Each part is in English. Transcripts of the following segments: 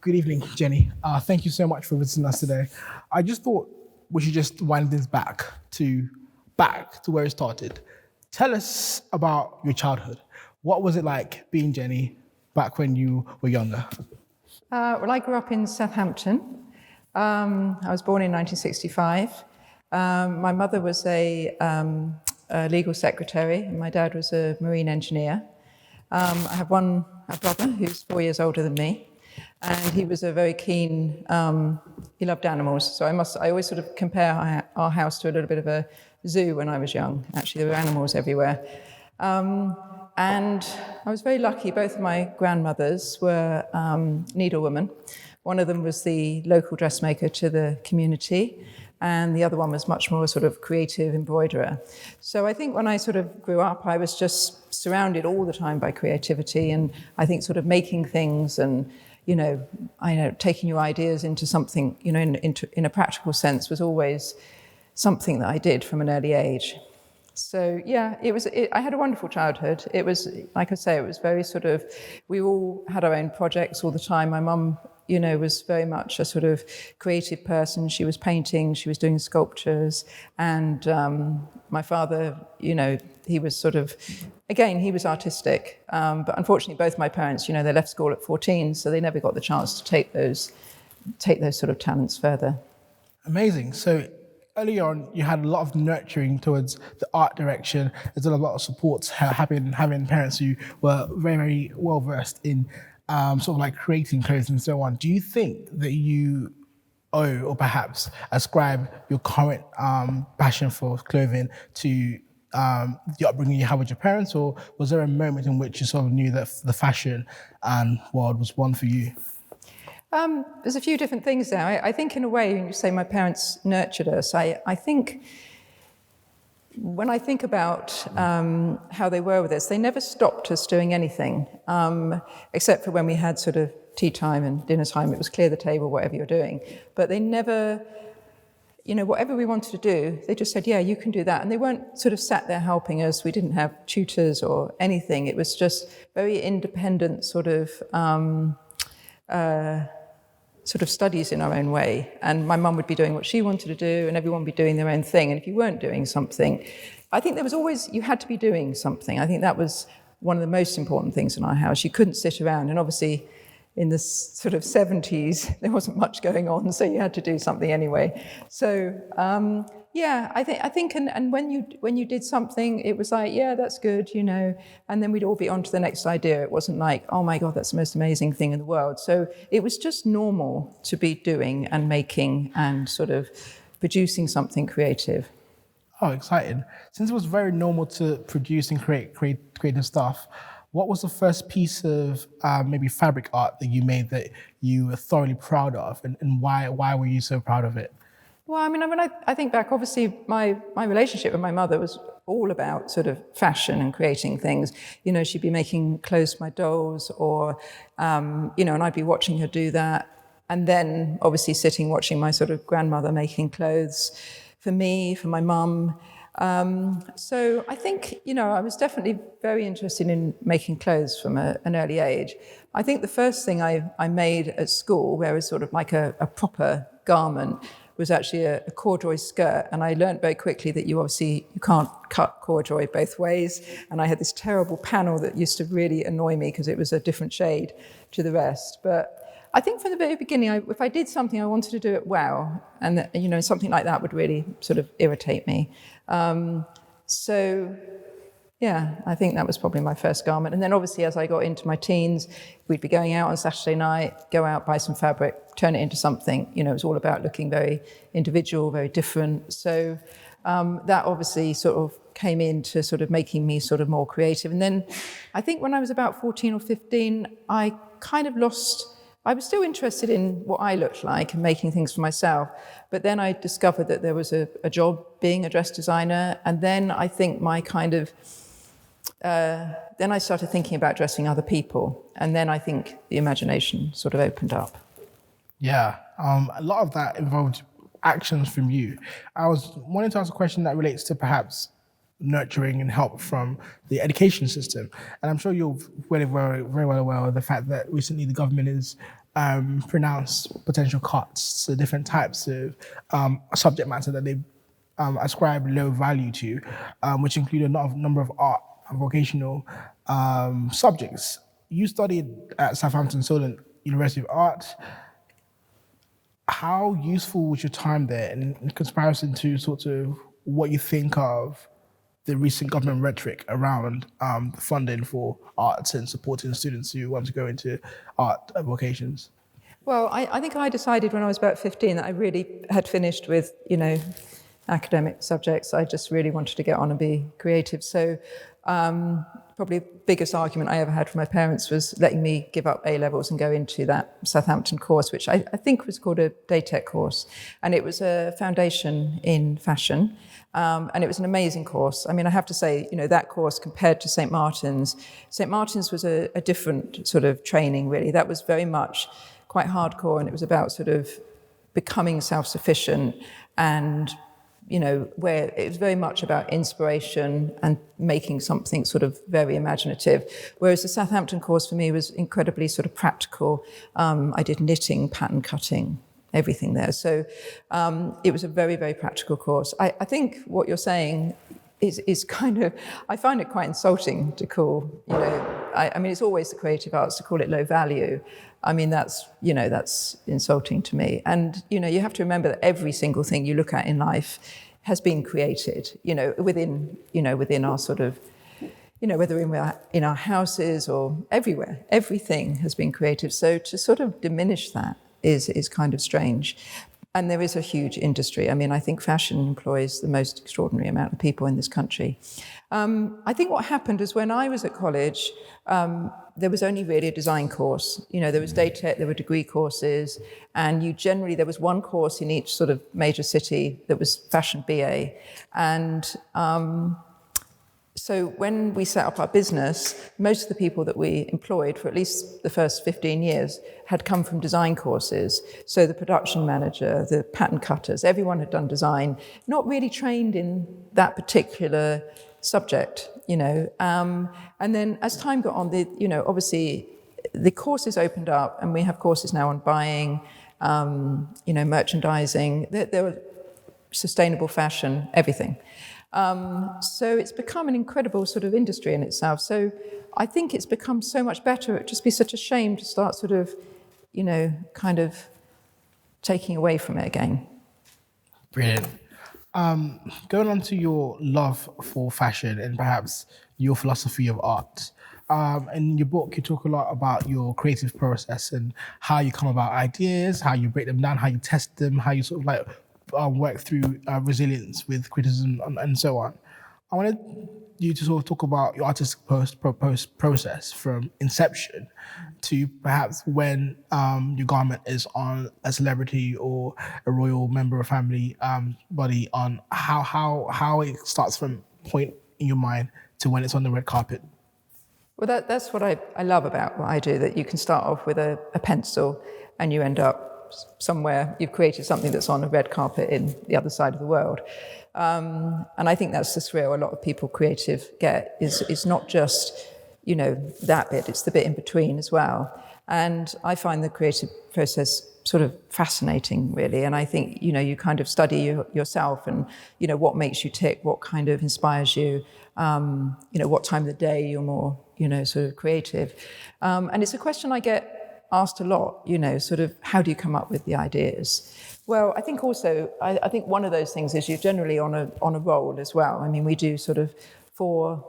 Good evening, Jenny. Thank you so much for visiting us today. I just thought we should just wind this back to where it started. Tell us about your childhood. What was it like being Jenny back when you were younger? Well, I grew up in Southampton. I was born in 1965. My mother was a legal secretary, and my dad was a marine engineer. I have a brother who's 4 years older than me, and he was a very keen, he loved animals. So I always sort of compare our house to a little bit of a zoo when I was young. Actually, there were animals everywhere. And I was very lucky. Both of my grandmothers were needlewomen. One of them was the local dressmaker to the community, and the other one was much more sort of creative embroiderer. So I think when I sort of grew up, I was just surrounded all the time by creativity, and I think sort of making things and, taking your ideas into something, in a practical sense was always something that I did from an early age. So yeah, I had a wonderful childhood. It was, like I say, it was very sort of, we all had our own projects all the time. My mum, was very much a sort of creative person. She was painting, she was doing sculptures, and my father, he was sort of, again, he was artistic. But unfortunately, both my parents, they left school at 14, so they never got the chance to take those sort of talents further. Amazing. So early on, you had a lot of nurturing towards the art direction. There's a lot of support having parents who were very, very well versed in sort of like creating clothes and so on. Do you think that you owe or perhaps ascribe your current passion for clothing to the upbringing you had with your parents, or was there a moment in which you sort of knew that the fashion world was one for you? There's a few different things there. I think in a way, when you say my parents nurtured us, I think when I think about how they were with us, they never stopped us doing anything, except for when we had sort of tea time and dinner time. It was clear the table, whatever you're doing. But they never, whatever we wanted to do, they just said, yeah, you can do that. And they weren't sort of sat there helping us. We didn't have tutors or anything. It was just very independent sort of studies in our own way. And my mum would be doing what she wanted to do, and everyone would be doing their own thing. And if you weren't doing something, I think there was always, you had to be doing something. I think that was one of the most important things in our house. You couldn't sit around, and obviously in the sort of 70s, there wasn't much going on, so you had to do something anyway. So yeah, I think, and when you did something, it was like, yeah, that's good, and then we'd all be on to the next idea. It wasn't like, oh my God, that's the most amazing thing in the world. So it was just normal to be doing and making and sort of producing something creative. Oh, exciting. Since it was very normal to produce and creating stuff, what was the first piece of maybe fabric art that you made that you were thoroughly proud of, and why were you so proud of it? Well, I mean, when I think back, obviously my relationship with my mother was all about sort of fashion and creating things. She'd be making clothes for my dolls, or, and I'd be watching her do that. And then obviously sitting watching my sort of grandmother making clothes for me, for my mum. So I think, I was definitely very interested in making clothes from an early age. I think the first thing I made at school, where it was sort of like a proper garment, was actually a corduroy skirt. And I learned very quickly that you can't cut corduroy both ways. And I had this terrible panel that used to really annoy me because it was a different shade to the rest. But I think from the very beginning, if I did something, I wanted to do it well. And, something like that would really sort of irritate me. So, yeah, I think that was probably my first garment. And then obviously as I got into my teens, we'd be going out on Saturday night, go out, buy some fabric, turn it into something. It was all about looking very individual, very different. So that obviously sort of came into sort of making me sort of more creative. And then I think when I was about 14 or 15, I kind of I was still interested in what I looked like and making things for myself. But then I discovered that there was a job being a dress designer. And then I think then I started thinking about dressing other people. And then I think the imagination sort of opened up. Yeah, a lot of that involved actions from you. I was wanting to ask a question that relates to perhaps nurturing and help from the education system. And I'm sure you're very well aware of the fact that recently the government is pronounce potential cuts, the different types of subject matter that they ascribe low value to, which include a number of art and vocational subjects. You studied at Southampton Solent University of Art. How useful was your time there in comparison to sort of what you think of the recent government rhetoric around funding for arts and supporting students who want to go into art vocations? Well, I think I decided when I was about 15 that I really had finished with, academic subjects. I just really wanted to get on and be creative. So probably the biggest argument I ever had from my parents was letting me give up A-levels and go into that Southampton course, which I think was called a day tech course. And it was a foundation in fashion. And it was an amazing course. I mean, I have to say, that course compared to St. Martin's was a different sort of training, really. That was very much quite hardcore, and it was about sort of becoming self-sufficient and where it was very much about inspiration and making something sort of very imaginative. Whereas the Southampton course for me was incredibly sort of practical. I did knitting, pattern cutting, everything there. So it was a very, very practical course. I think what you're saying is kind of, I find it quite insulting to call, I mean, it's always the creative arts to call it low value. I mean, that's insulting to me. And, you have to remember that every single thing you look at in life has been created, within our sort of, whether in our houses or everywhere, everything has been created. So to sort of diminish that is kind of strange. And there is a huge industry. I mean, I think fashion employs the most extraordinary amount of people in this country. I think what happened is when I was at college, there was only really a design course. There was day tech, there were degree courses, and there was one course in each sort of major city that was fashion BA. And so when we set up our business, most of the people that we employed for at least the first 15 years had come from design courses. So the production manager, the pattern cutters, everyone had done design, not really trained in that particular subject, And then as time got on, obviously the courses opened up, and we have courses now on buying, merchandising. There were sustainable fashion, everything. So it's become an incredible sort of industry in itself. So I think it's become so much better. It'd just be such a shame to start sort of, kind of taking away from it again. Brilliant. Going on to your love for fashion and perhaps your philosophy of art. In your book, you talk a lot about your creative process and how you come about ideas, how you break them down, how you test them, how you sort of like work through resilience with criticism and so on. I wanted you to sort of talk about your artistic process from inception to perhaps when your garment is on a celebrity or a royal member of family body, on how it starts from point in your mind to when it's on the red carpet. Well, that's what I love about what I do, that you can start off with a pencil and you end up somewhere, you've created something that's on a red carpet in the other side of the world. And I think that's the thrill a lot of people creative get, is not just, that bit, it's the bit in between as well. And I find the creative process sort of fascinating, really. And I think, you kind of study yourself and, what makes you tick, what kind of inspires you, what time of the day you're more, sort of creative. And it's a question I get asked a lot, sort of how do you come up with the ideas? Well, I think also, I think one of those things is you're generally on a roll as well. I mean, we do sort of four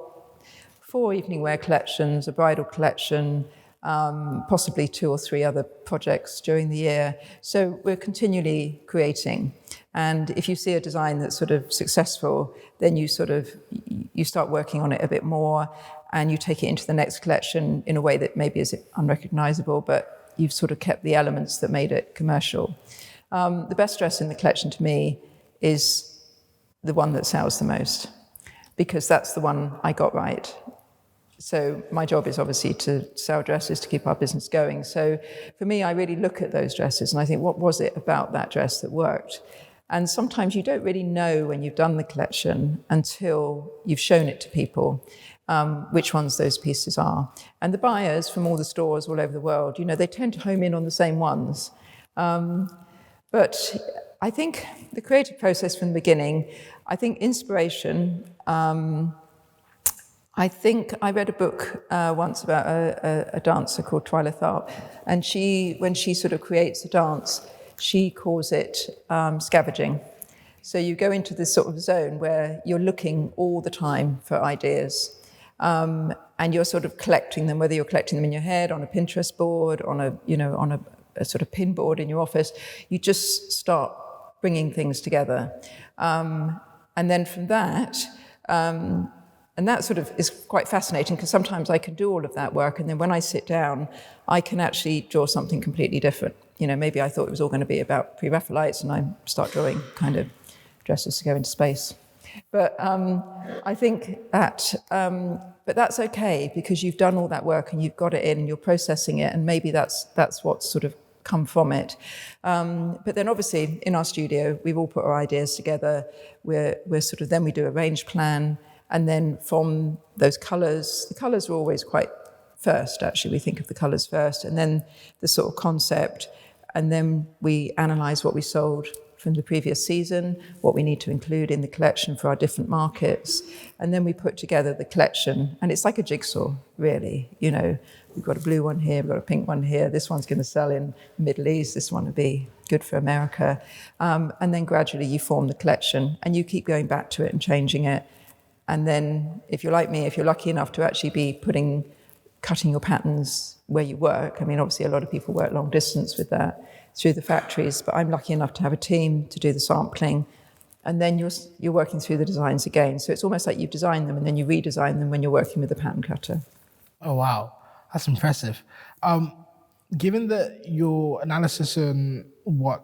evening wear collections, a bridal collection, possibly 2 or 3 other projects during the year. So we're continually creating. And if you see a design that's sort of successful, then you start working on it a bit more, and you take it into the next collection in a way that maybe is unrecognizable, but you've sort of kept the elements that made it commercial. The best dress in the collection to me is the one that sells the most, because that's the one I got right. So my job is obviously to sell dresses to keep our business going. So for me, I really look at those dresses and I think, what was it about that dress that worked? And sometimes you don't really know when you've done the collection until you've shown it to people. which ones those pieces are. And the buyers from all the stores all over the world, they tend to home in on the same ones. But I think the creative process from the beginning, I think inspiration, I think I read a book once about a dancer called Twyla Tharp, and when she sort of creates a dance, she calls it scavenging. So you go into this sort of zone where you're looking all the time for ideas, and you're sort of collecting them, whether you're collecting them in your head, on a Pinterest board, on a sort of pin board in your office. You just start bringing things together, and then from that. And that sort of is quite fascinating, because sometimes I can do all of that work, and then when I sit down, I can actually draw something completely different. Maybe I thought it was all going to be about Pre-Raphaelites, and I start drawing kind of dresses to go into space. But I think that, but that's okay, because you've done all that work and you've got it in, and you're processing it, and maybe that's what's sort of come from it. But then obviously in our studio, we've all put our ideas together. We're sort of, then we do a range plan. And then from those colours, the colours are always quite first, actually. We think of the colours first, and then the sort of concept, and then we analyse what we sold from the previous season, what we need to include in the collection for our different markets, and then we put together the collection. And it's like a jigsaw, really. We've got a blue one here, we've got a pink one here, this one's going to sell in the Middle East, this one will be good for America. And then gradually you form the collection, and you keep going back to it and changing it. And then, if you're like me, if you're lucky enough to actually be cutting your patterns where you work, I mean, obviously a lot of people work long distance with that through the factories, but I'm lucky enough to have a team to do the sampling, and then you're working through the designs again. So it's almost like you design them and then you redesign them when you're working with the pattern cutter. Oh, wow. That's impressive. Given that your analysis on what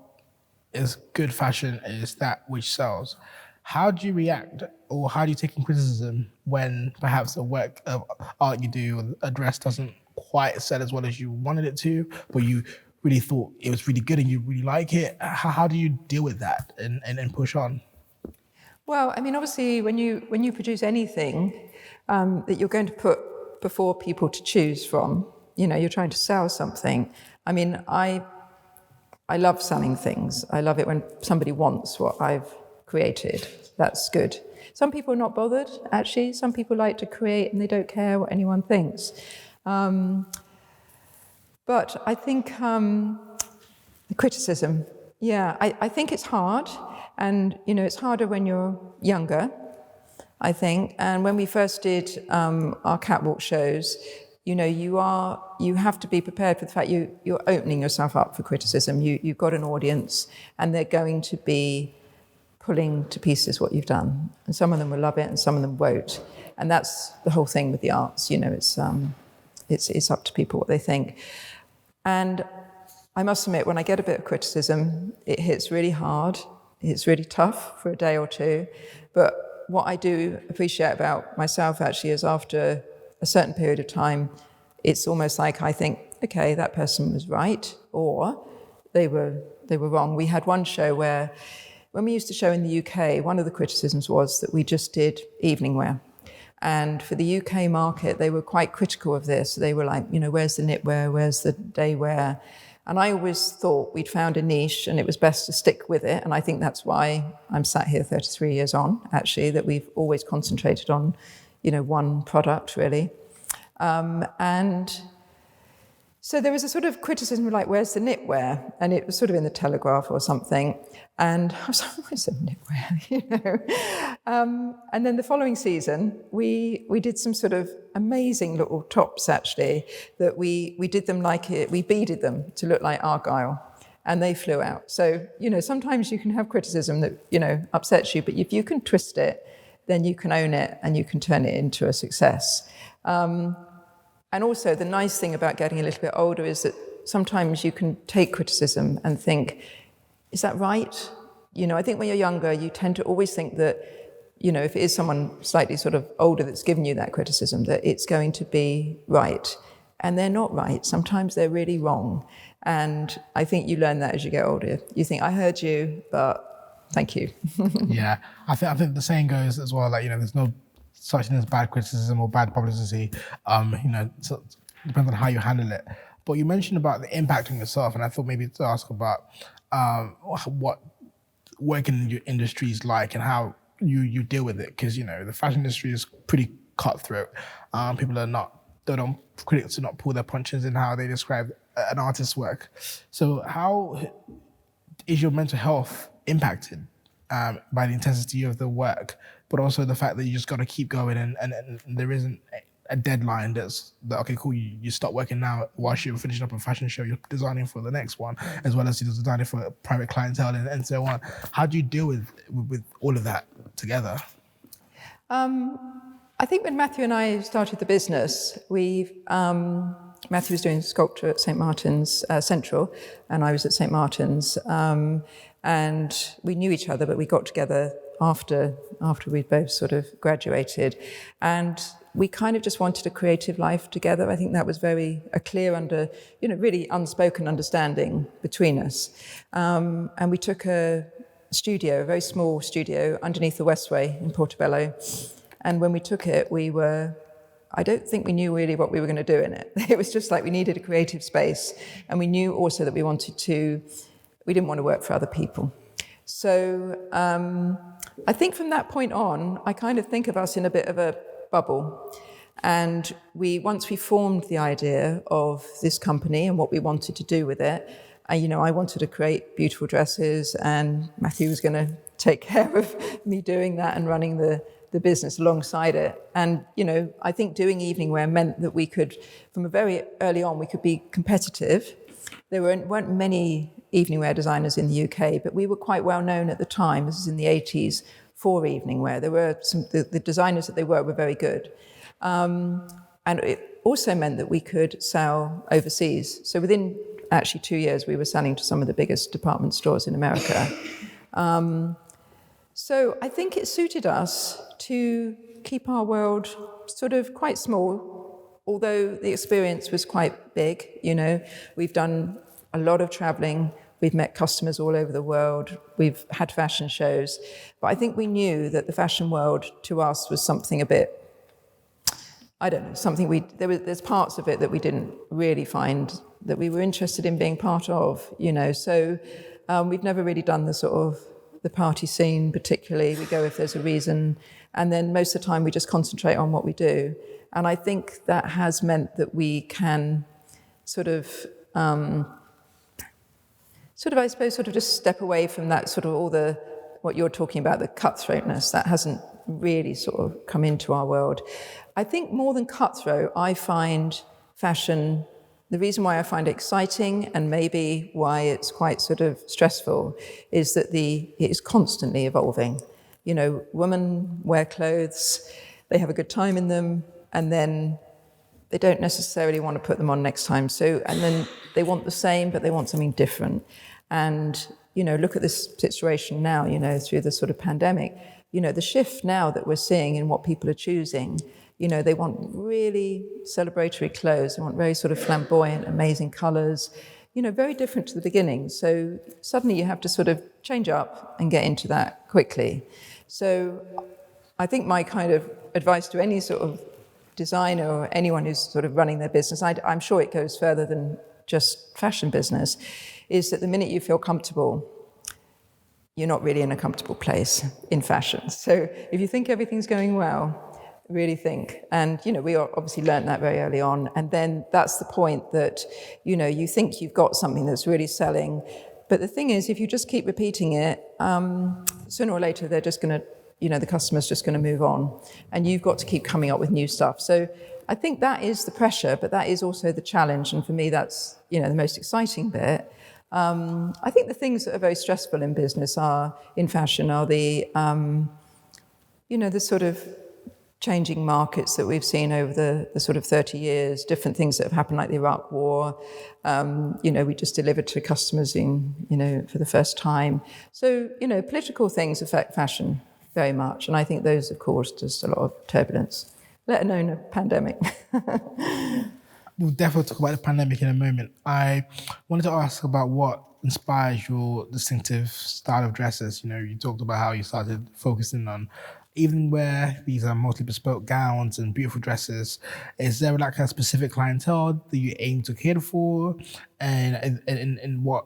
is good fashion is that which sells, how do you react, or how do you take in criticism when perhaps a work of art you do, a dress doesn't quite sell as well as you wanted it to, but you really thought it was really good and you really like it? How do you deal with that and push on? Well, I mean, obviously, when you produce anything that you're going to put before people to choose from, you're trying to sell something. I mean, I love selling things. I love it when somebody wants what I've created. That's good. Some people are not bothered, actually. Some people like to create and they don't care what anyone thinks. But I think the criticism, I think it's hard. And, it's harder when you're younger, I think. And when we first did our catwalk shows, you have to be prepared for the fact you're opening yourself up for criticism. You've got an audience, and they're going to be pulling to pieces what you've done. And some of them will love it and some of them won't. And that's the whole thing with the arts, it's up to people what they think. And I must admit, when I get a bit of criticism, it hits really hard. It's really tough for a day or two. But what I do appreciate about myself actually is, after a certain period of time, it's almost like I think, okay, that person was right, or they were wrong. We had one show where, when we used to show in the UK, one of the criticisms was that we just did evening wear. And for the UK market, they were quite critical of this. They were like, where's the knitwear? Where's the day wear? And I always thought we'd found a niche and it was best to stick with it. And I think that's why I'm sat here 33 years on, actually, that we've always concentrated on, one product, really. And so there was a sort of criticism like, where's the knitwear? And it was sort of in the Telegraph or something. And I was like, where's the knitwear? And then the following season, we did some sort of amazing little tops, actually, that we did them we beaded them to look like Argyle, and they flew out. So, sometimes you can have criticism that, upsets you, but if you can twist it, then you can own it and you can turn it into a success. And also, the nice thing about getting a little bit older is that sometimes you can take criticism and think, is that right? I think when you're younger, you tend to always think that, if it is someone slightly sort of older that's given you that criticism, that it's going to be right. And they're not right. Sometimes they're really wrong. And I think you learn that as you get older. You think, I heard you, but thank you. Yeah, I think the saying goes as well, like, there's no such thing as bad criticism or bad publicity. So depends on how you handle it. But you mentioned about the impact on yourself, and I thought maybe to ask about what working in your industry is like and how you deal with it, because the fashion industry is pretty cutthroat. People are not they don't critics do not pull their punches in how they describe an artist's work. So how is your mental health impacted by the intensity of the work, but also the fact that you just got to keep going and there isn't a deadline okay, cool, you stop working now whilst you're finishing up a fashion show, you're designing for the next one, as well as you're designing for private clientele and so on. How do you deal with all of that together? I think when Matthew and I started the business, Matthew was doing sculpture at St. Martin's Central, and I was at St. Martin's, and we knew each other, but we got together after we'd both sort of graduated, and we kind of just wanted a creative life together. I think that was a clear really unspoken understanding between us, and we took a very small studio underneath the Westway in Portobello. And when we took it, I don't think we knew really what we were going to do in it. It was just like we needed a creative space. And we knew also that we didn't want to work for other people. So I think from that point on, I kind of think of us in a bit of a bubble. And once we formed the idea of this company and what we wanted to do with it, I wanted to create beautiful dresses, and Matthew was going to take care of me doing that and running the business alongside it. And, I think doing evening wear meant that we could, from a very early on, we could be competitive. There weren't many evening wear designers in the UK, but we were quite well known at the time, this is in the 80s, for evening wear. There were the designers that they were very good. And it also meant that we could sell overseas. So within actually 2 years, we were selling to some of the biggest department stores in America. So I think it suited us to keep our world sort of quite small, although the experience was quite big. We've done a lot of traveling. We've met customers all over the world. We've had fashion shows. But I think we knew that the fashion world to us was something a bit, I don't know, there's parts of it that we didn't really find that we were interested in being part of, So we've never really done the party scene particularly. We go if there's a reason, and then most of the time we just concentrate on what we do. And I think that has meant that we can I suppose just step away from that what you're talking about, the cutthroatness, that hasn't really come into our world. I think more than cutthroat, I find fashion, the reason why I find it exciting and maybe why it's quite stressful is that it is constantly evolving. Women wear clothes, they have a good time in them, and then they don't necessarily want to put them on next time. And then they want the same, but they want something different. And, look at this situation now, through the pandemic, the shift now that we're seeing in what people are choosing. They want really celebratory clothes. They want very flamboyant, amazing colours, very different to the beginning. So suddenly you have to change up and get into that quickly. So I think my kind of advice to any designer or anyone who's running their business, I'm sure it goes further than just fashion business, is that the minute you feel comfortable, you're not really in a comfortable place in fashion. So if you think everything's going well, really think. And, we obviously learned that very early on. And then that's the point that, you think you've got something that's really selling. But the thing is, if you just keep repeating it, sooner or later, they're just going to, the customer's just going to move on. And you've got to keep coming up with new stuff. So I think that is the pressure, but that is also the challenge. And for me, that's, the most exciting bit. I think the things that are very stressful in business in fashion are the changing markets that we've seen over the 30 years, different things that have happened, like the Iraq War. We just delivered to customers for the first time. So, political things affect fashion very much. And I think those have caused just a lot of turbulence, let alone a pandemic. We'll definitely talk about the pandemic in a moment. I wanted to ask about what inspires your distinctive style of dresses. You talked about how you started focusing on even where these are mostly bespoke gowns and beautiful dresses, is there like a specific clientele that you aim to cater for, and what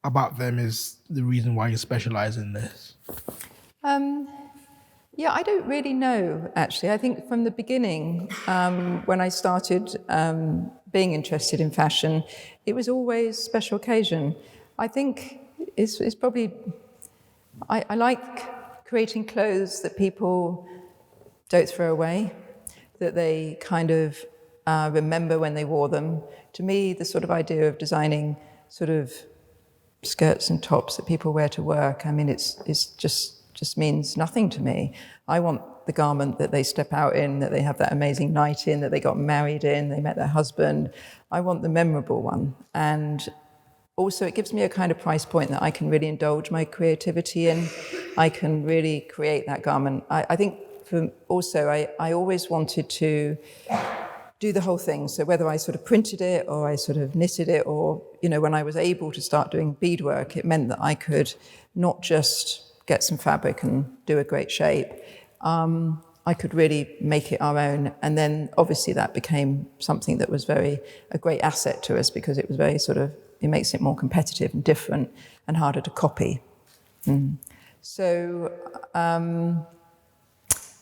about them is the reason why you specialize in this? Yeah, I don't really know, actually. I think from the beginning, when I started being interested in fashion, it was always special occasion. I think it's probably, I like creating clothes that people don't throw away, that they kind of remember when they wore them. To me, the sort of idea of designing sort of skirts and tops that people wear to work, I mean, it's just means nothing to me. I want the garment that they step out in, that they have that amazing night in, that they got married in, they met their husband. I want the memorable one. And also it gives me a kind of price point that I can really indulge my creativity in. I can really create that garment. I think I always wanted to do the whole thing. So whether I sort of printed it or I sort of knitted it, or, when I was able to start doing beadwork, it meant that I could not just get some fabric and do a great shape. I could really make it our own. And then obviously that became something that was a great asset to us, because it was it makes it more competitive and different and harder to copy. So,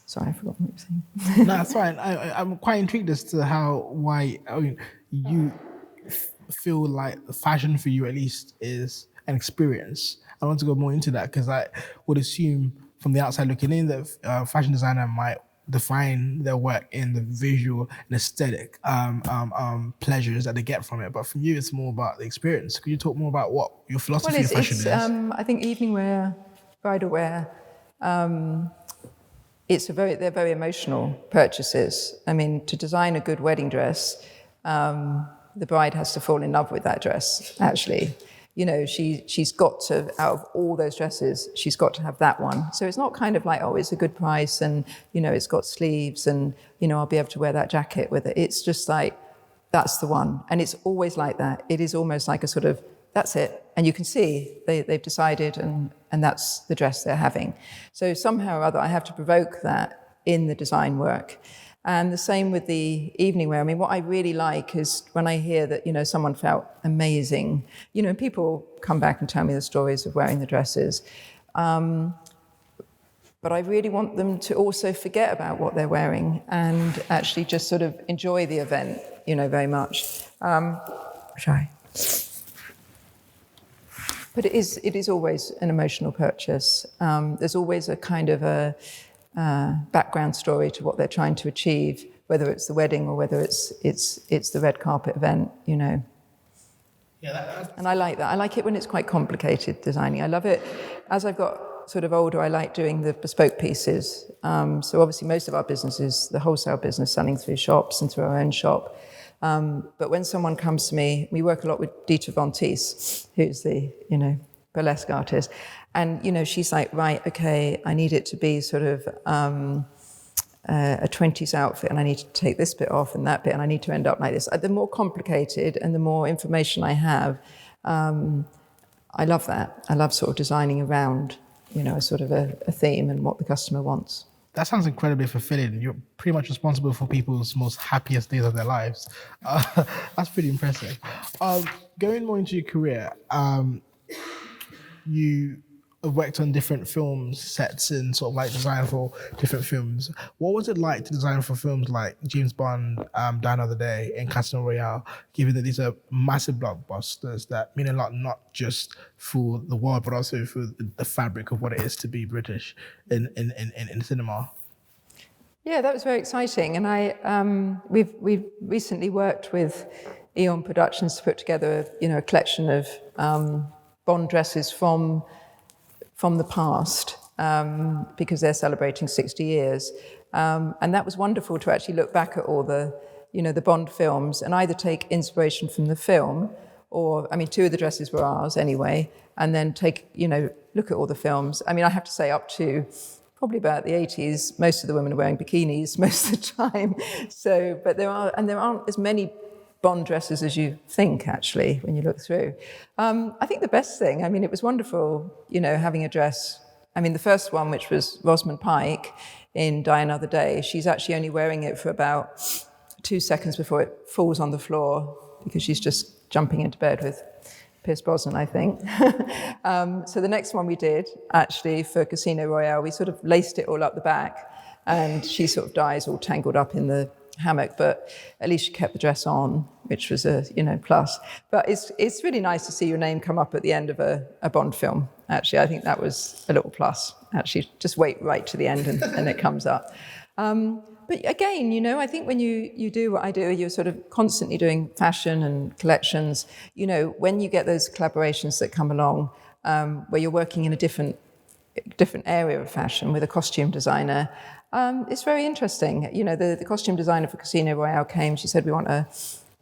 sorry, I forgot what you were saying. No, that's fine. I'm quite intrigued as to why you feel like fashion for you at least is an experience. I want to go more into that because I would assume from the outside looking in that a fashion designer might define their work in the visual and aesthetic pleasures that they get from it. But from you, it's more about the experience. Could you talk more about what your philosophy of fashion is? I think evening wear, bridal wear, they're very emotional purchases. I mean, to design a good wedding dress, the bride has to fall in love with that dress, actually. She's got to, out of all those dresses, she's got to have that one. So it's not kind of like, oh, it's a good price and, it's got sleeves and, I'll be able to wear that jacket with it. It's just like, that's the one. And it's always like that. It is almost like a sort of, that's it. And you can see they've decided and that's the dress they're having. So somehow or other, I have to provoke that in the design work. And the same with the evening wear. I mean, what I really like is when I hear that, someone felt amazing, and people come back and tell me the stories of wearing the dresses. But I really want them to also forget about what they're wearing and actually just sort of enjoy the event, very much. Sorry. But it is always an emotional purchase. There's always a kind of a background story to what they're trying to achieve, whether it's the wedding or whether it's the red carpet event, Yeah, and I like that. I like it when it's quite complicated designing. I love it. As I've got sort of older, I like doing the bespoke pieces. So obviously most of our business is the wholesale business, selling through shops and through our own shop. But when someone comes to me, we work a lot with Dieter Von Teese, who's the, burlesque artist. And, she's like, right, okay, I need it to be sort of a 20s outfit and I need to take this bit off and that bit and I need to end up like this. The more complicated and the more information I have, I love that. I love sort of designing around, a sort of a theme and what the customer wants. That sounds incredibly fulfilling. You're pretty much responsible for people's most happiest days of their lives. That's pretty impressive. Going more into your career, you have worked on different film sets and sort of like design for different films. What was it like to design for films like James Bond, Die Another Day, and Casino Royale, given that these are massive blockbusters that mean a lot, not just for the world, but also for the fabric of what it is to be British in cinema? Yeah, that was very exciting. And we've recently worked with Eon Productions to put together, a collection of Bond dresses from the past, because they're celebrating 60 years. And that was wonderful to actually look back at all the Bond films and either take inspiration from the film or, two of the dresses were ours anyway, and then look at all the films. I have to say up to probably about the 80s, most of the women are wearing bikinis most of the time. So, but there aren't as many Bond dresses as you think, actually, when you look through. I think the best thing, it was wonderful, having a dress I mean, the first one, which was Rosamund Pike in Die Another Day, she's actually only wearing it for about 2 seconds before it falls on the floor because she's just jumping into bed with Pierce Brosnan, I think. So the next one we did, actually, for Casino Royale, we sort of laced it all up the back, and she sort of dies all tangled up in the hammock, but at least she kept the dress on, which was a plus. But it's really nice to see your name come up at the end of a Bond film. Actually, I think that was a little plus. Actually, just wait right to the end and it comes up. But again, I think when you do what I do, you're sort of constantly doing fashion and collections. When you get those collaborations that come along, where you're working in a different area of fashion with a costume designer, it's very interesting. The costume designer for Casino Royale came. She said, we want a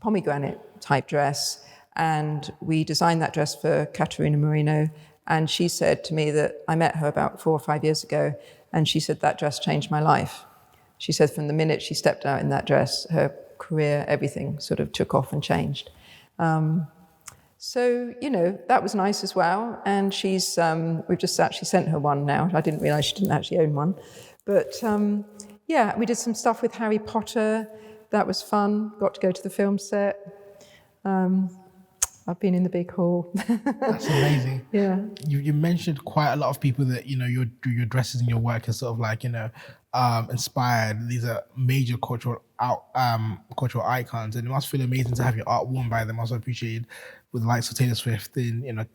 pomegranate type dress, and we designed that dress for Caterina Marino. And she said to me that I met her about 4 or 5 years ago, and she said that dress changed my life. She said from the minute she stepped out in that dress, her career, everything sort of took off and changed. So, that was nice as well. And we've just actually sent her one now. I didn't realise she didn't actually own one. But we did some stuff with Harry Potter. That was fun. Got to go to the film set. I've been in the big hall. That's amazing. Yeah. You mentioned quite a lot of people that, your dresses and your work is sort of like, inspired. These are major cultural icons, and it must feel amazing to have your art worn by them. Also appreciated with the likes of Taylor Swift and Taylor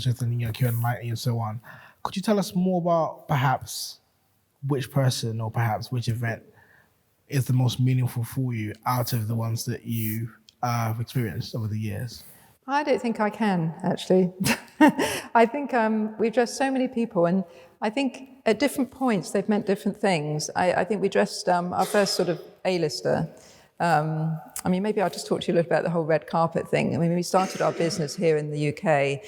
Swift and Keira Knightley and so on. Could you tell us more about perhaps which person or perhaps which event is the most meaningful for you out of the ones that you have experienced over the years? I don't think I can, actually. I think we've dressed so many people, and I think at different points they've meant different things. I think we dressed our first sort of A-lister. Maybe I'll just talk to you a little about the whole red carpet thing. When we started our business here in the UK,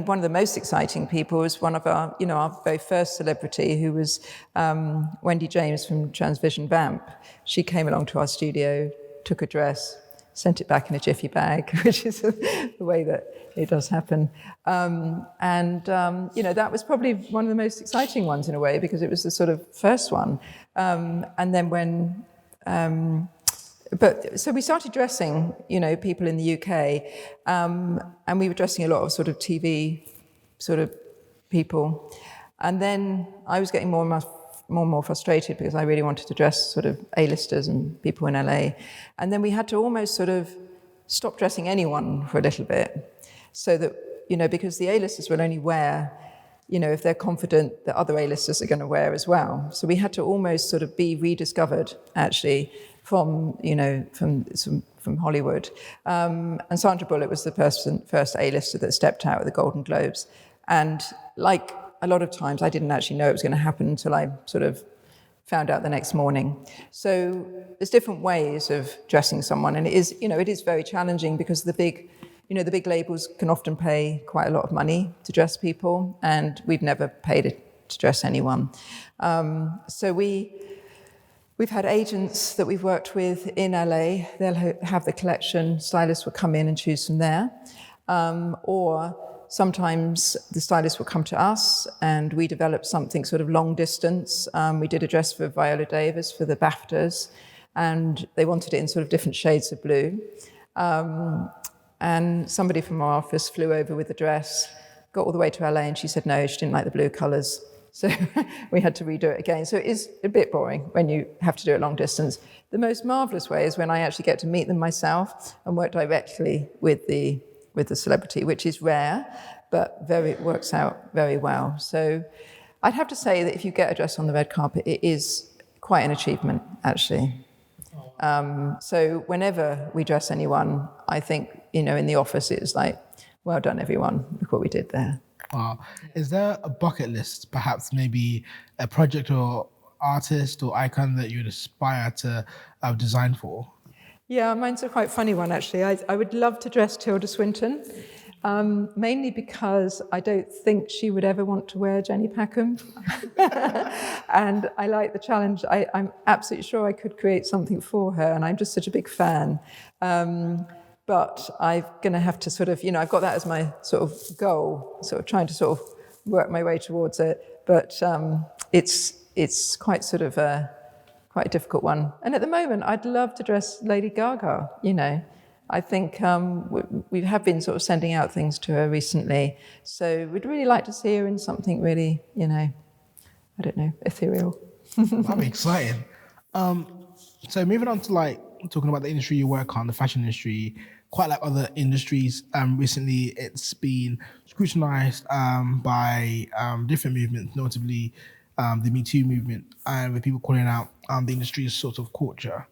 one of the most exciting people was one of our very first celebrity, who was Wendy James from Transvision Vamp. She came along to our studio, took a dress, sent it back in a jiffy bag, which is the way that it does happen. That was probably one of the most exciting ones in a way, because it was the sort of first one. And then when... So we started dressing, people in the UK, and we were dressing a lot of sort of TV sort of people. And then I was getting more and more frustrated because I really wanted to dress sort of A-listers and people in LA. And then we had to almost sort of stop dressing anyone for a little bit, so that, because the A-listers will only wear, if they're confident that other A-listers are going to wear as well. So we had to almost sort of be rediscovered, actually, from Hollywood. And Sandra Bullock was the first A-lister that stepped out at the Golden Globes. And like a lot of times, I didn't actually know it was going to happen until I sort of found out the next morning. So there's different ways of dressing someone, and it is very challenging, because the big labels can often pay quite a lot of money to dress people, and we've never paid it to dress anyone. So we've had agents that we've worked with in LA. They'll have the collection. Stylists will come in and choose from there. Or sometimes the stylist will come to us and we develop something sort of long distance. We did a dress for Viola Davis for the BAFTAs, and they wanted it in sort of different shades of blue. And somebody from our office flew over with the dress, got all the way to LA, and she said no, she didn't like the blue colours. So we had to redo it again. So it is a bit boring when you have to do it long distance. The most marvellous way is when I actually get to meet them myself and work directly with the celebrity, which is rare, but works out very well. So I'd have to say that if you get a dress on the red carpet, it is quite an achievement, actually. So whenever we dress anyone, I think, in the office, it's like, well done, everyone, look what we did there. Wow. Is there a bucket list, perhaps maybe a project or artist or icon that you'd aspire to design for? Yeah, mine's a quite funny one, actually. I would love to dress Tilda Swinton, mainly because I don't think she would ever want to wear Jenny Packham. And I like the challenge. I'm absolutely sure I could create something for her, and I'm just such a big fan. but I'm going to have to sort of, I've got that as my sort of goal, sort of trying to sort of work my way towards it. But it's quite sort of quite a difficult one. And at the moment, I'd love to dress Lady Gaga, I think we have been sort of sending out things to her recently. So we'd really like to see her in something really, I don't know, ethereal. That'd be exciting. So moving on to like talking about the industry you work on, the fashion industry, quite like other industries, recently it's been scrutinized by different movements, notably the Me Too movement, and with people calling out the industry's sort of culture.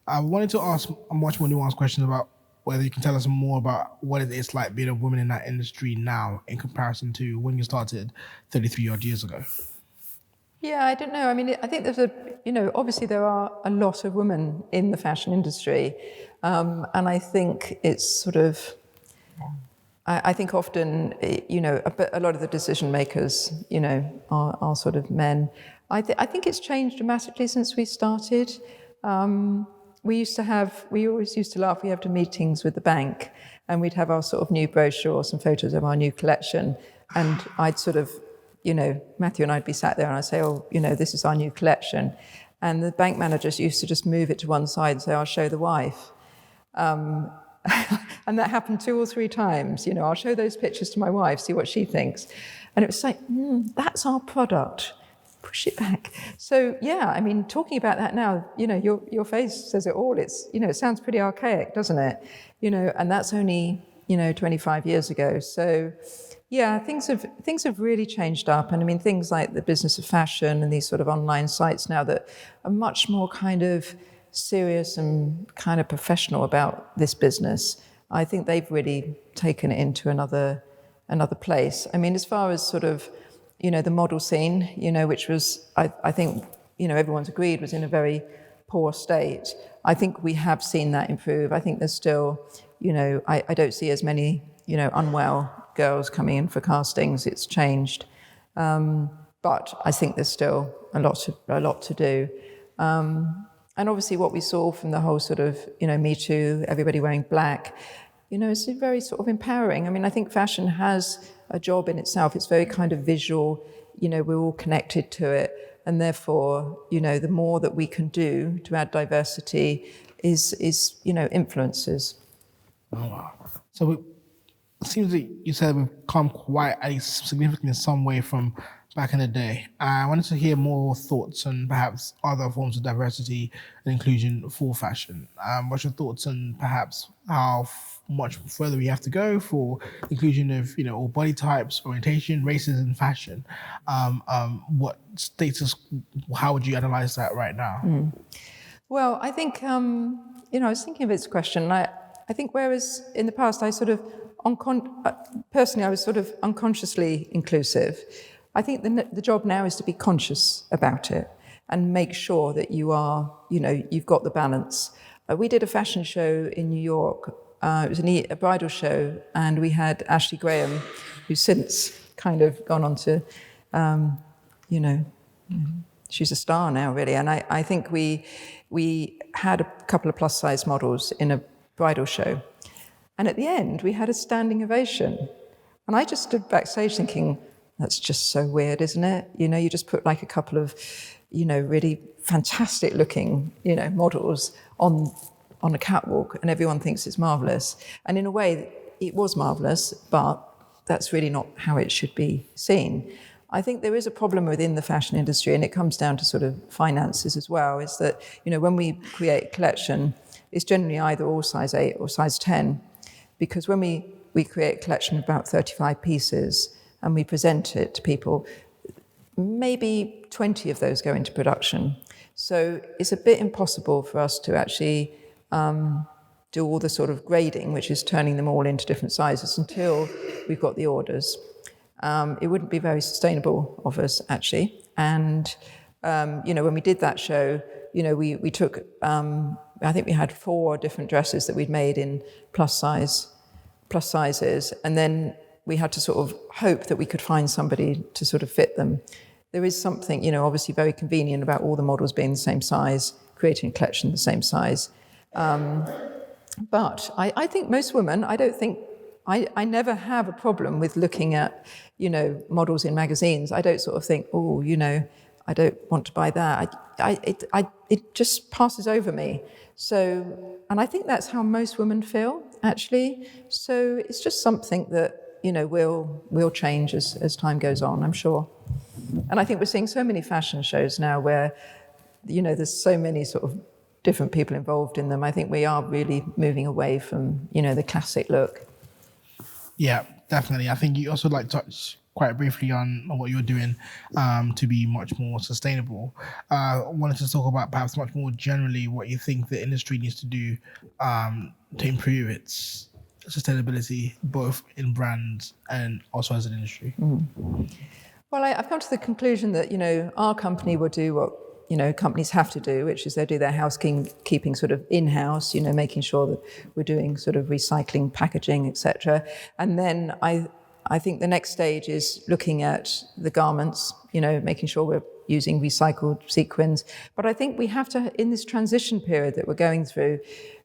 I wanted to ask a much more nuanced question about whether you can tell us more about what it is like being a woman in that industry now in comparison to when you started 33 odd years ago. Yeah, I don't know. I mean, I think there's obviously there are a lot of women in the fashion industry. And I think it's sort of, I think often, a lot of the decision makers, are sort of men. I think it's changed dramatically since we started. We always used to laugh, we have to meetings with the bank and we'd have our sort of new brochure, some photos of our new collection. And I'd sort of, Matthew and I'd be sat there and I'd say, this is our new collection. And the bank managers used to just move it to one side and say, I'll show the wife. And that happened 2 or 3 times. I'll show those pictures to my wife, see what she thinks. And it was like, that's our product. Push it back. So, yeah, I mean, talking about that now, your face says it all. It's, it sounds pretty archaic, doesn't it? And that's only, 25 years ago. So, yeah, things have really changed up. And I mean, things like the business of fashion and these sort of online sites now that are much more kind of serious and kind of professional about this business. I think they've really taken it into another place. I mean, as far as sort of, the model scene, which was, I think, everyone's agreed was in a very poor state. I think we have seen that improve. I think there's still, I don't see as many, unwell girls coming in for castings. It's changed. But I think there's still a lot to do. And obviously what we saw from the whole sort of, Me Too, everybody wearing black, it's very sort of empowering. I mean, I think fashion has a job in itself. It's very kind of visual, we're all connected to it. And therefore, the more that we can do to add diversity is influences. Oh, wow. So it seems that you said we've come quite significantly in some way from back in the day. I wanted to hear more thoughts on perhaps other forms of diversity and inclusion for fashion. What's your thoughts on perhaps how much further we have to go for inclusion of, all body types, orientation, races in fashion? What status, how would you analyze that right now? Well, I think, I was thinking of this question. I think whereas in the past I sort of, personally, I was sort of unconsciously inclusive, I think the job now is to be conscious about it and make sure that you are, you've got the balance. We did a fashion show in New York. It was a bridal show, and we had Ashley Graham, who's since kind of gone on to, she's a star now, really. And I think we had a couple of plus-size models in a bridal show. And at the end, we had a standing ovation. And I just stood backstage thinking, that's just so weird, isn't it? You just put like a couple of, really fantastic looking, models on a catwalk and everyone thinks it's marvelous. And in a way, it was marvelous, but that's really not how it should be seen. I think there is a problem within the fashion industry, and it comes down to sort of finances as well, is that, when we create a collection, it's generally either all size 8 or size 10, because when we create a collection of about 35 pieces and we present it to people, maybe 20 of those go into production. So it's a bit impossible for us to actually do all the sort of grading, which is turning them all into different sizes, until we've got the orders. It wouldn't be very sustainable of us, actually. And, when we did that show, we took, I think we had 4 different dresses that we'd made in plus sizes, and then we had to sort of hope that we could find somebody to sort of fit them. There is something, obviously very convenient about all the models being the same size, creating a collection the same size. But I think most women, I never have a problem with looking at, models in magazines. I don't sort of think, oh, I don't want to buy that. It just passes over me. So, and I think that's how most women feel, actually. So it's just something that, will change as time goes on, I'm sure. And I think we're seeing so many fashion shows now where, there's so many sort of different people involved in them. I think we are really moving away from, the classic look. Yeah, definitely. I think you also like touch quite briefly on what you're doing to be much more sustainable. I wanted to talk about perhaps much more generally what you think the industry needs to do to improve its sustainability, both in brands and also as an industry. Well, I've come to the conclusion that, our company will do what, companies have to do, which is they do their housekeeping sort of in-house, making sure that we're doing sort of recycling, packaging, etc. And then I think the next stage is looking at the garments, making sure we're using recycled sequins. But I think we have to, in this transition period that we're going through,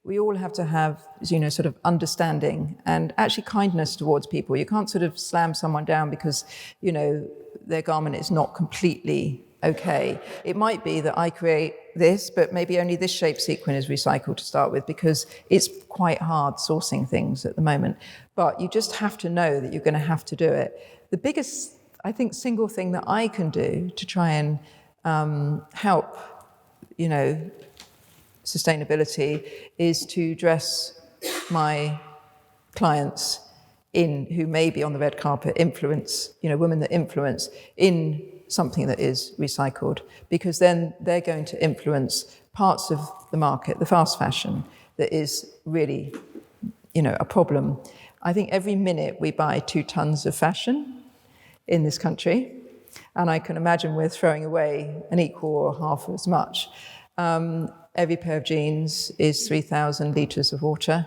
we all have to have, sort of understanding and actually kindness towards people. You can't sort of slam someone down because, their garment is not completely okay. It might be that I create this, but maybe only this shape sequin is recycled to start with because it's quite hard sourcing things at the moment. But you just have to know that you're going to have to do it. The biggest, I think, single thing that I can do to try and help, sustainability is to dress my clients who may be on the red carpet, women that influence in something that is recycled, because then they're going to influence parts of the market, the fast fashion, that is really, a problem. I think every minute we buy 2 tons of fashion in this country, and I can imagine we're throwing away an equal or half as much. Every pair of jeans is 3,000 litres of water.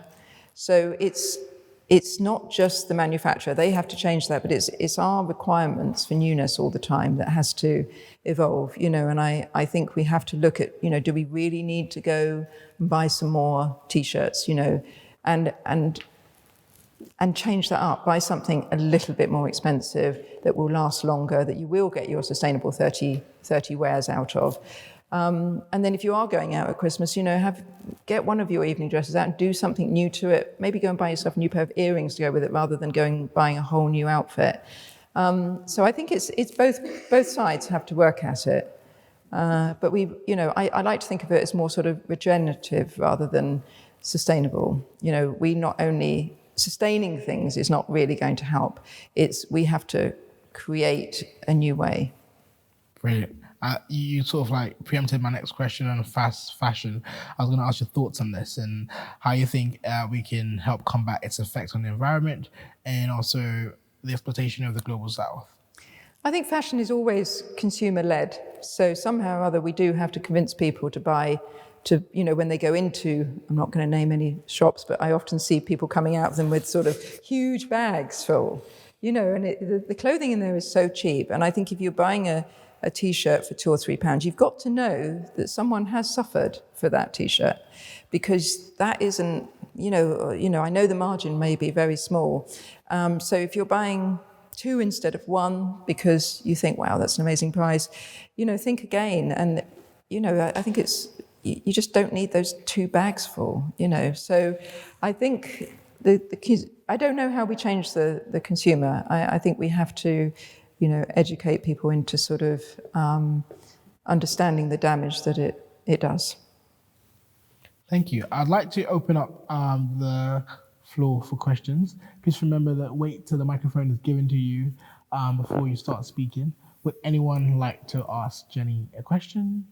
So it's not just the manufacturer, they have to change that, but it's our requirements for newness all the time that has to evolve, and I think we have to look at, do we really need to go and buy some more t-shirts, and change that up, buy something a little bit more expensive that will last longer, that you will get your sustainable 30 wears out of. And then if you are going out at Christmas, get one of your evening dresses out and do something new to it. Maybe go and buy yourself a new pair of earrings to go with it rather than buying a whole new outfit. So I think it's both sides have to work at it. But I like to think of it as more sort of regenerative rather than sustainable. We not only sustaining things is not really going to help. We have to create a new way. Brilliant. You sort of like preempted my next question on fast fashion. I was going to ask your thoughts on this and how you think we can help combat its effects on the environment and also the exploitation of the global south. I think fashion is always consumer-led. So somehow or other we do have to convince people to buy, when they go into, I'm not going to name any shops, but I often see people coming out of them with sort of huge bags full, and the clothing in there is so cheap. And I think if you're buying a t-shirt for £2 or £3, you've got to know that someone has suffered for that t-shirt, because that isn't, I know the margin may be very small. So if you're buying 2 instead of 1 because you think, wow, that's an amazing price, think again. And, I think you just don't need those 2 bags full, So I think I don't know how we change the consumer. I think we have to educate people into sort of understanding the damage that it does. Thank you. I'd like to open up the floor for questions. Please remember that wait till the microphone is given to you before you start speaking. Would anyone like to ask Jenny a question?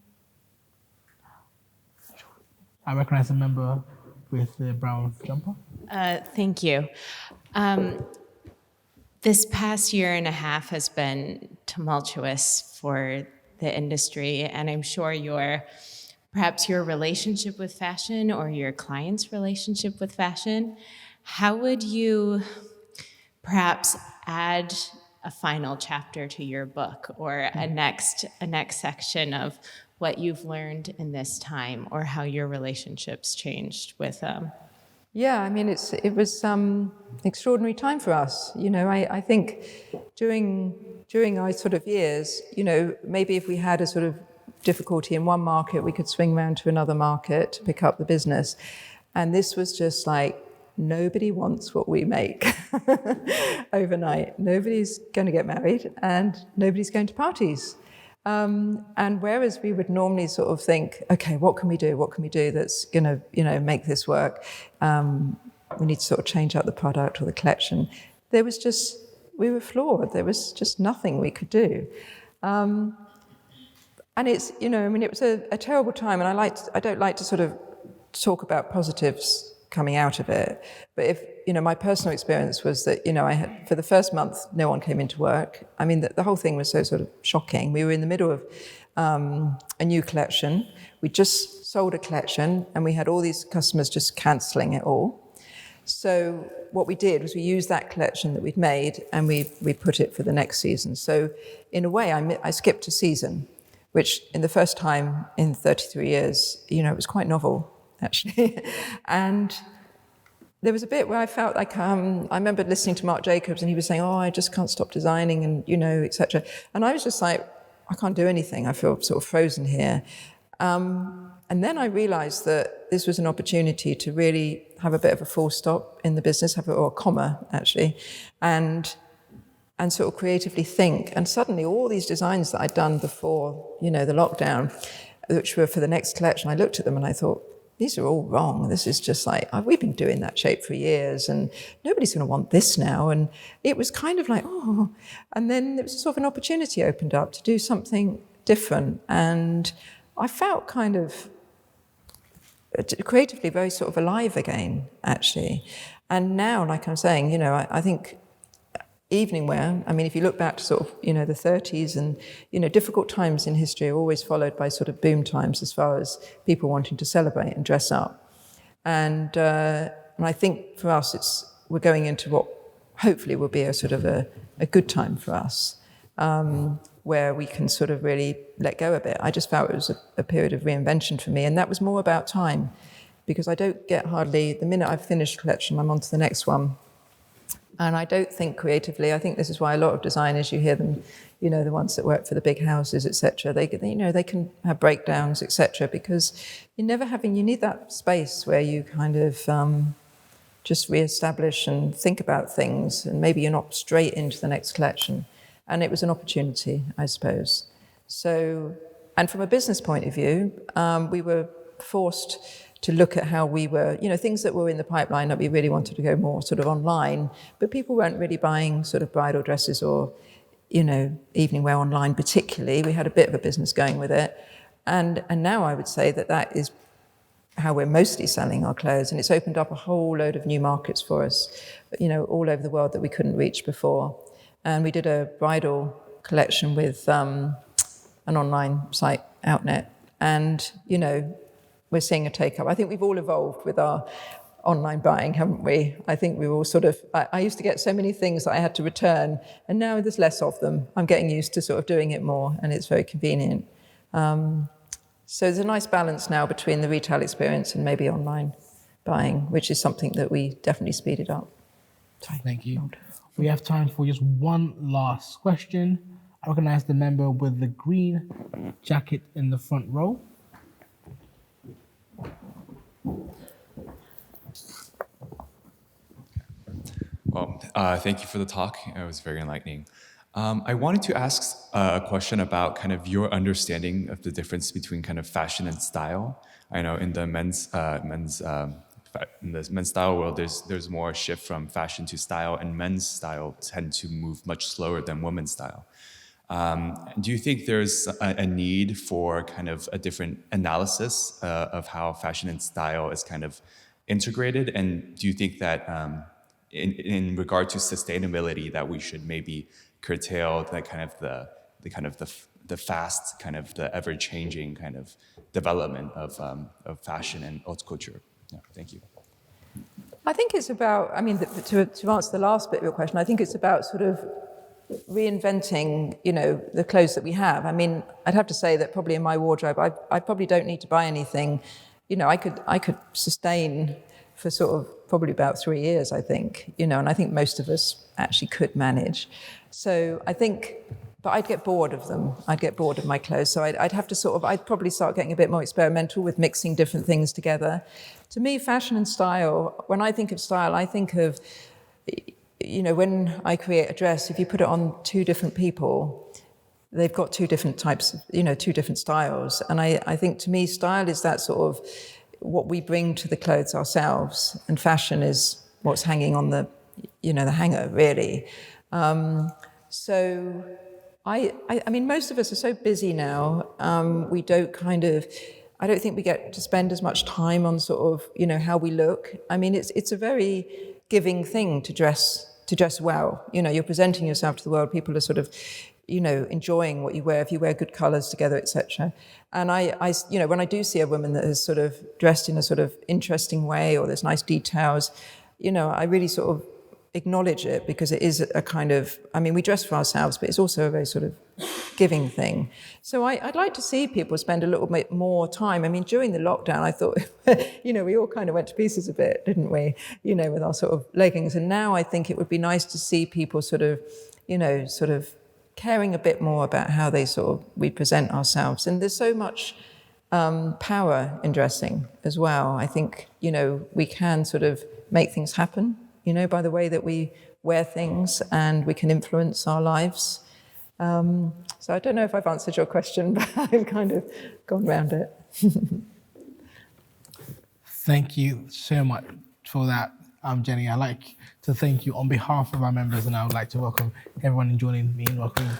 I recognize a member with the brown jumper. Thank you. This past year and a half has been tumultuous for the industry, and I'm sure perhaps your relationship with fashion or your client's relationship with fashion, how would you perhaps add a final chapter to your book or a next section of what you've learned in this time, or how your relationships changed with Yeah, I mean, it was extraordinary time for us. I think during our sort of years, maybe if we had a sort of difficulty in one market, we could swing round to another market to pick up the business. And this was just like, nobody wants what we make overnight. Nobody's going to get married and nobody's going to parties. And whereas we would normally sort of think, okay, what can we do? What can we do that's going to, make this work? We need to sort of change out the product or the collection. We were floored. There was just nothing we could do. And it's, it was a terrible time. And I don't like to sort of talk about positives coming out of it. But if, my personal experience was that, I had, for the first month, no one came into work. I mean, the whole thing was so sort of shocking. We were in the middle of a new collection. We just sold a collection and we had all these customers just cancelling it all. So what we did was we used that collection that we'd made and we put it for the next season. So in a way, I skipped a season, which in the first time in 33 years, it was quite novel, actually. And there was a bit where I felt like, I remember listening to Marc Jacobs and he was saying, I just can't stop designing and, etc. And I was just like, I can't do anything. I feel sort of frozen here. And then I realized that this was an opportunity to really have a bit of a full stop in the business, or a comma, actually, and sort of creatively think. And suddenly all these designs that I'd done before, the lockdown, which were for the next collection, I looked at them and I thought, these are all wrong. This is just like, we've been doing that shape for years and nobody's going to want this now. And it was kind of like, and then there was sort of an opportunity opened up to do something different. And I felt kind of creatively very sort of alive again, actually. And now, like I'm saying, I think evening wear, I mean, if you look back to sort of, the 30s and, difficult times in history are always followed by sort of boom times as far as people wanting to celebrate and dress up. And I think for us, we're going into what hopefully will be a sort of a good time for us, where we can sort of really let go a bit. I just felt it was a period of reinvention for me, and that was more about time, because I don't get hardly, the minute I've finished a collection, I'm on to the next one. And I don't think creatively. I think this is why a lot of designers, you hear them, the ones that work for the big houses, etc. They can have breakdowns, etc. Because you need that space where you kind of just reestablish and think about things, and maybe you're not straight into the next collection. And it was an opportunity, I suppose. So, and from a business point of view, we were forced to look at how we were, things that were in the pipeline that we really wanted to go more sort of online, but people weren't really buying sort of bridal dresses or, evening wear online particularly. We had a bit of a business going with it. And now I would say that is how we're mostly selling our clothes. And it's opened up a whole load of new markets for us, all over the world that we couldn't reach before. And we did a bridal collection with an online site, Outnet. And, we're seeing a take-up. I think we've all evolved with our online buying, haven't we? I think we all sort of, I used to get so many things that I had to return, and now there's less of them. I'm getting used to sort of doing it more, and it's very convenient. So there's a nice balance now between the retail experience and maybe online buying, which is something that we definitely speeded up. Sorry. Thank you. We have time for just one last question. I recognize the member with the green jacket in the front row. Well, thank you for the talk. It was very enlightening. I wanted to ask a question about kind of your understanding of the difference between kind of fashion and style. I know in the men's style world, there's more shift from fashion to style, and men's style tend to move much slower than women's style. Do you think there's a need for kind of a different analysis of how fashion and style is kind of integrated? And do you think that in regard to sustainability, that we should maybe curtail the fast, kind of the ever-changing kind of development of fashion and haute couture? Yeah, thank you. I think it's about, to answer the last bit of your question, I think it's about sort of reinventing, the clothes that we have. I mean, I'd have to say that probably in my wardrobe, I probably don't need to buy anything. I could sustain for sort of probably about 3 years, I think, and I think most of us actually could manage. So I think, but I'd get bored of them. I'd get bored of my clothes. So I'd have to I'd probably start getting a bit more experimental with mixing different things together. To me, fashion and style, when I think of style, I think of, when I create a dress, if you put it on two different people, they've got two different types of, two different styles. And I think to me, style is that sort of what we bring to the clothes ourselves, and fashion is what's hanging on the, the hanger, really. So I mean, most of us are so busy now. We don't I don't think we get to spend as much time on sort of, how we look. I mean, it's a very giving thing to dress well. You're presenting yourself to the world. People are sort of, enjoying what you wear, if you wear good colours together, etc. And I, when I do see a woman that is sort of dressed in a sort of interesting way, or there's nice details, I really sort of acknowledge it, because it is a kind of, I mean, we dress for ourselves, but it's also a very sort of giving thing. So I'd like to see people spend a little bit more time. I mean, during the lockdown, I thought, we all kind of went to pieces a bit, didn't we? With our sort of leggings. And now I think it would be nice to see people sort of caring a bit more about how we present ourselves. And there's so much power in dressing as well. I think, we can sort of make things happen, by the way that we wear things, and we can influence our lives. So I don't know if I've answered your question, but I've kind of gone around it. Thank you so much for that, Jenny. I'd like to thank you on behalf of our members, and I would like to welcome everyone in joining me in welcoming